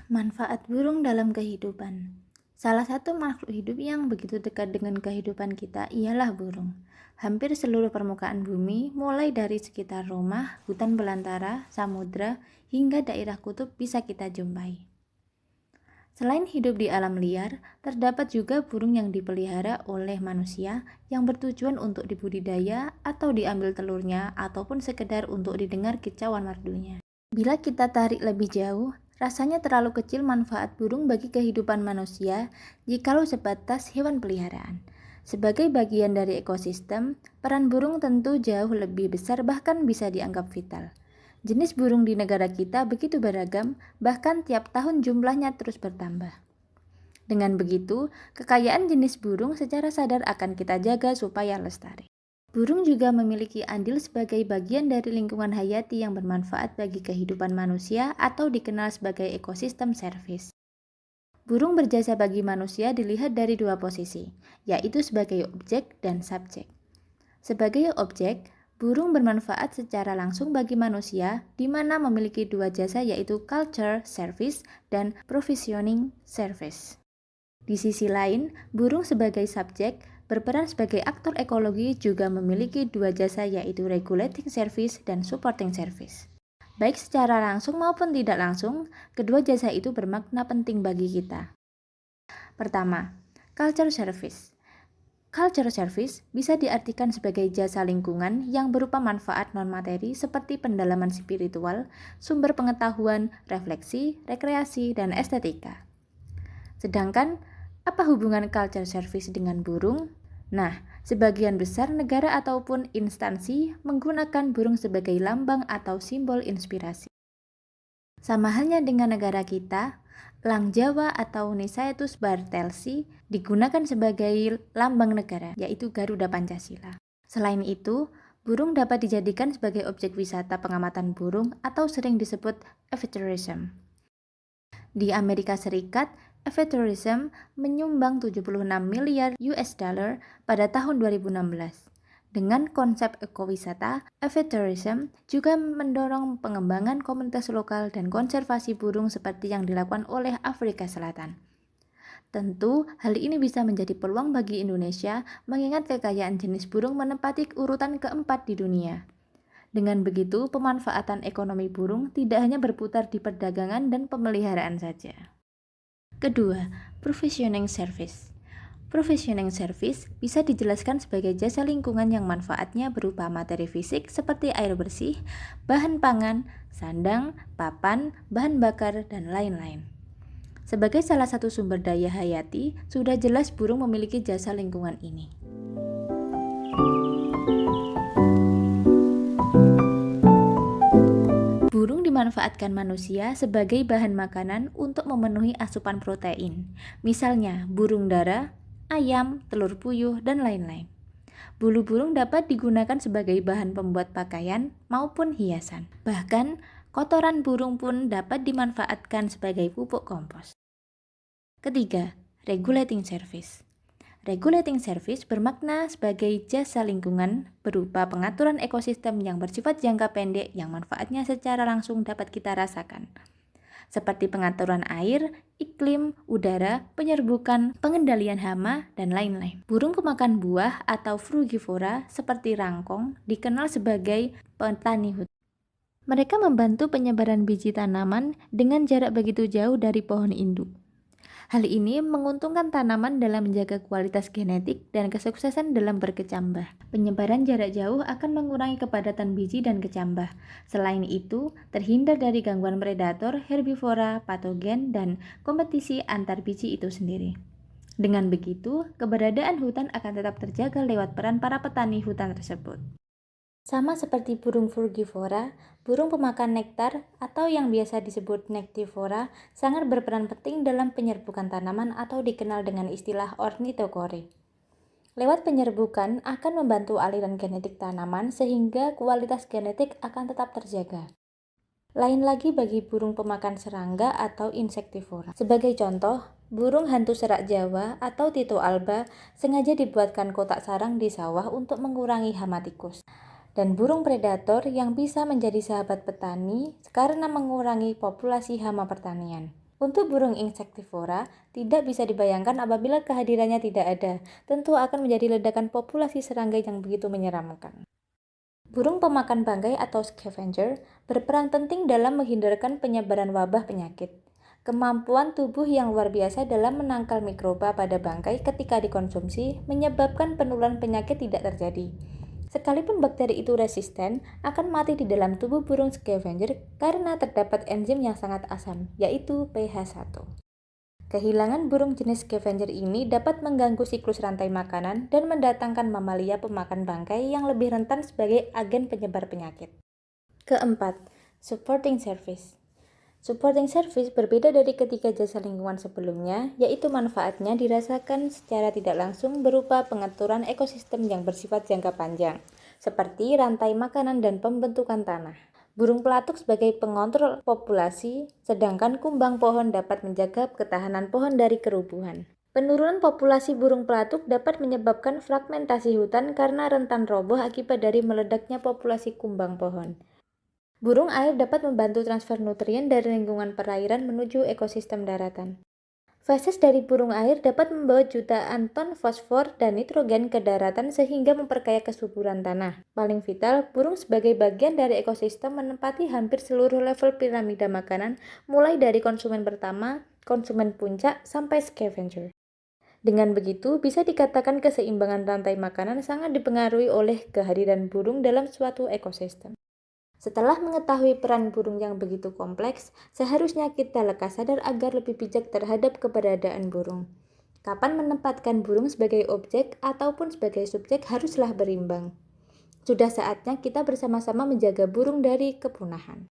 Manfaat burung dalam kehidupan. Salah satu makhluk hidup yang begitu dekat dengan kehidupan kita ialah burung. Hampir seluruh permukaan bumi, mulai dari sekitar rumah, hutan belantara, samudra, hingga daerah kutub bisa kita jumpai. Selain hidup di alam liar, terdapat juga burung yang dipelihara oleh manusia yang bertujuan untuk dibudidaya atau diambil telurnya ataupun sekedar untuk didengar kicauan merdunya. Bila kita tarik lebih jauh, rasanya terlalu kecil manfaat burung bagi kehidupan manusia jikalau sebatas hewan peliharaan. Sebagai bagian dari ekosistem, peran burung tentu jauh lebih besar bahkan bisa dianggap vital. Jenis burung di negara kita begitu beragam, bahkan tiap tahun jumlahnya terus bertambah. Dengan begitu, kekayaan jenis burung secara sadar akan kita jaga supaya lestari. Burung juga memiliki andil sebagai bagian dari lingkungan hayati yang bermanfaat bagi kehidupan manusia atau dikenal sebagai ekosistem service. Burung berjasa bagi manusia dilihat dari dua posisi, yaitu sebagai objek dan subjek. Sebagai objek, burung bermanfaat secara langsung bagi manusia, di mana memiliki dua jasa yaitu culture service dan provisioning service. Di sisi lain, burung sebagai subjek berperan sebagai aktor ekologi juga memiliki dua jasa yaitu regulating service dan supporting service. Baik secara langsung maupun tidak langsung, kedua jasa itu bermakna penting bagi kita. Pertama, culture service. Culture service bisa diartikan sebagai jasa lingkungan yang berupa manfaat non-materi seperti pendalaman spiritual, sumber pengetahuan, refleksi, rekreasi, dan estetika. Sedangkan, apa hubungan culture service dengan burung? Nah, sebagian besar negara ataupun instansi menggunakan burung sebagai lambang atau simbol inspirasi. Sama halnya dengan negara kita, elang Jawa atau Nisaitus bartelsi digunakan sebagai lambang negara, yaitu Garuda Pancasila. Selain itu, burung dapat dijadikan sebagai objek wisata pengamatan burung atau sering disebut aviatourism. Di Amerika Serikat, aviatourism menyumbang 76 miliar US dollar pada tahun 2016. Dengan konsep ekowisata, aviatourism juga mendorong pengembangan komunitas lokal dan konservasi burung seperti yang dilakukan oleh Afrika Selatan. Tentu, hal ini bisa menjadi peluang bagi Indonesia mengingat kekayaan jenis burung menempati urutan keempat di dunia. Dengan begitu, pemanfaatan ekonomi burung tidak hanya berputar di perdagangan dan pemeliharaan saja. Kedua, provisioning service. Provisioning service bisa dijelaskan sebagai jasa lingkungan yang manfaatnya berupa materi fisik seperti air bersih, bahan pangan, sandang, papan, bahan bakar, dan lain-lain. Sebagai salah satu sumber daya hayati, sudah jelas burung memiliki jasa lingkungan ini. Burung dimanfaatkan manusia sebagai bahan makanan untuk memenuhi asupan protein. Misalnya, burung dara, ayam, telur puyuh, dan lain-lain. Bulu burung dapat digunakan sebagai bahan pembuat pakaian maupun hiasan. Bahkan, kotoran burung pun dapat dimanfaatkan sebagai pupuk kompos. Ketiga, regulating service. Regulating service bermakna sebagai jasa lingkungan berupa pengaturan ekosistem yang bersifat jangka pendek yang manfaatnya secara langsung dapat kita rasakan. Seperti pengaturan air, iklim, udara, penyerbukan, pengendalian hama, dan lain-lain. Burung pemakan buah atau frugivora seperti rangkong dikenal sebagai petani hutan. Mereka membantu penyebaran biji tanaman dengan jarak begitu jauh dari pohon induk. Hal ini menguntungkan tanaman dalam menjaga kualitas genetik dan kesuksesan dalam berkecambah. Penyebaran jarak jauh akan mengurangi kepadatan biji dan kecambah. Selain itu, terhindar dari gangguan predator, herbivora, patogen, dan kompetisi antar biji itu sendiri. Dengan begitu, keberadaan hutan akan tetap terjaga lewat peran para petani hutan tersebut. Sama seperti burung frugivora, burung pemakan nektar atau yang biasa disebut nektivora sangat berperan penting dalam penyerbukan tanaman atau dikenal dengan istilah ornitokore. Lewat penyerbukan akan membantu aliran genetik tanaman sehingga kualitas genetik akan tetap terjaga. Lain lagi bagi burung pemakan serangga atau insektivora. Sebagai contoh, burung hantu serak Jawa atau Tito alba sengaja dibuatkan kotak sarang di sawah untuk mengurangi hama tikus. Dan burung predator yang bisa menjadi sahabat petani karena mengurangi populasi hama pertanian. Untuk burung insektivora, tidak bisa dibayangkan apabila kehadirannya tidak ada. Tentu akan menjadi ledakan populasi serangga yang begitu menyeramkan. Burung pemakan bangkai atau scavenger berperan penting dalam menghindarkan penyebaran wabah penyakit. Kemampuan tubuh yang luar biasa dalam menangkal mikroba pada bangkai ketika dikonsumsi menyebabkan penularan penyakit tidak terjadi. Sekalipun bakteri itu resisten, akan mati di dalam tubuh burung scavenger karena terdapat enzim yang sangat asam, yaitu pH1. Kehilangan burung jenis scavenger ini dapat mengganggu siklus rantai makanan dan mendatangkan mamalia pemakan bangkai yang lebih rentan sebagai agen penyebar penyakit. Keempat, supporting service. Supporting service berbeda dari ketiga jasa lingkungan sebelumnya, yaitu manfaatnya dirasakan secara tidak langsung berupa pengaturan ekosistem yang bersifat jangka panjang, seperti rantai makanan dan pembentukan tanah. Burung pelatuk sebagai pengontrol populasi, sedangkan kumbang pohon dapat menjaga ketahanan pohon dari kerubuhan. Penurunan populasi burung pelatuk dapat menyebabkan fragmentasi hutan karena rentan roboh akibat dari meledaknya populasi kumbang pohon. Burung air dapat membantu transfer nutrien dari lingkungan perairan menuju ekosistem daratan. Feses dari burung air dapat membawa jutaan ton fosfor dan nitrogen ke daratan sehingga memperkaya kesuburan tanah. Paling vital, burung sebagai bagian dari ekosistem menempati hampir seluruh level piramida makanan, mulai dari konsumen pertama, konsumen puncak, sampai scavenger. Dengan begitu, bisa dikatakan keseimbangan rantai makanan sangat dipengaruhi oleh kehadiran burung dalam suatu ekosistem. Setelah mengetahui peran burung yang begitu kompleks, seharusnya kita lekas sadar agar lebih bijak terhadap keberadaan burung. Kapan menempatkan burung sebagai objek ataupun sebagai subjek haruslah berimbang. Sudah saatnya kita bersama-sama menjaga burung dari kepunahan.